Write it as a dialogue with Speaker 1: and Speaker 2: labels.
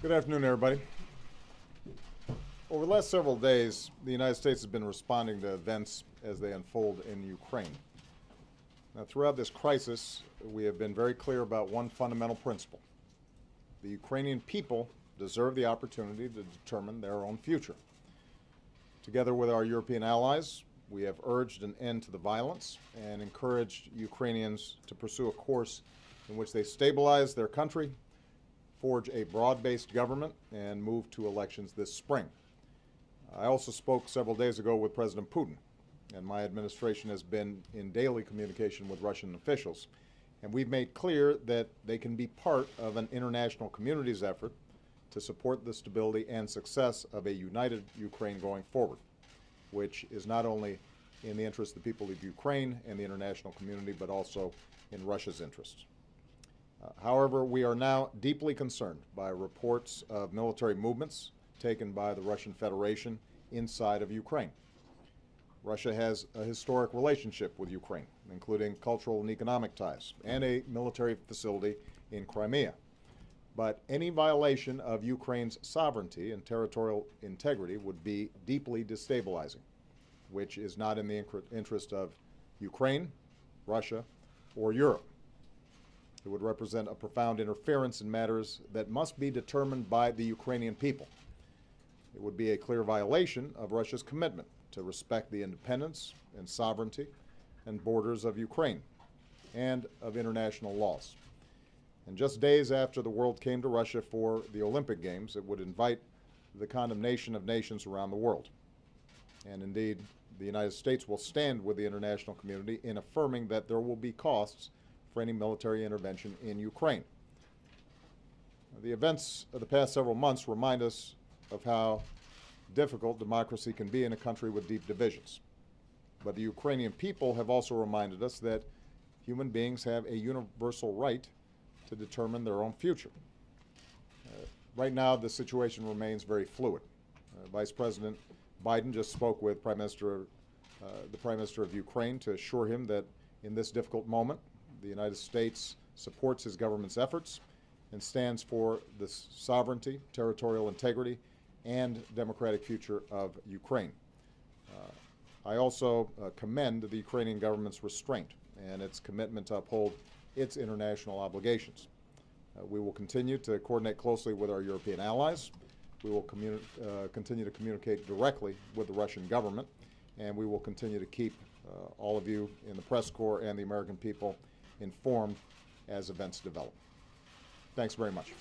Speaker 1: Good afternoon, everybody. Over the last several days, the United States has been responding to events as they unfold in Ukraine. Now, throughout this crisis, we have been very clear about one fundamental principle. The Ukrainian people deserve the opportunity to determine their own future. Together with our European allies, we have urged an end to the violence and encouraged Ukrainians to pursue a course in which they stabilize their country, forge a broad-based government, and move to elections this spring. I also spoke several days ago with President Putin, and my administration has been in daily communication with Russian officials. And we've made clear that they can be part of an international community's effort to support the stability and success of a united Ukraine going forward, which is not only in the interest of the people of Ukraine and the international community, but also in Russia's interests. However, we are now deeply concerned by reports of military movements taken by the Russian Federation inside of Ukraine. Russia has a historic relationship with Ukraine, including cultural and economic ties, and a military facility in Crimea. But any violation of Ukraine's sovereignty and territorial integrity would be deeply destabilizing, which is not in the interest of Ukraine, Russia, or Europe. It would represent a profound interference in matters that must be determined by the Ukrainian people. It would be a clear violation of Russia's commitment to respect the independence and sovereignty and borders of Ukraine and of international laws. And just days after the world came to Russia for the Olympic Games, it would invite the condemnation of nations around the world. And indeed, the United States will stand with the international community in affirming that there will be costs for any military intervention in Ukraine. The events of the past several months remind us of how difficult democracy can be in a country with deep divisions. But the Ukrainian people have also reminded us that human beings have a universal right to determine their own future. Right now, the situation remains very fluid. Vice President Biden just spoke with the Prime Minister of Ukraine to assure him that in this difficult moment, the United States supports his government's efforts and stands for the sovereignty, territorial integrity, and democratic future of Ukraine. I also commend the Ukrainian government's restraint and its commitment to uphold its international obligations. We will continue to coordinate closely with our European allies. We will continue to communicate directly with the Russian government, and we will continue to keep all of you in the press corps and the American people informed as events develop. Thanks very much.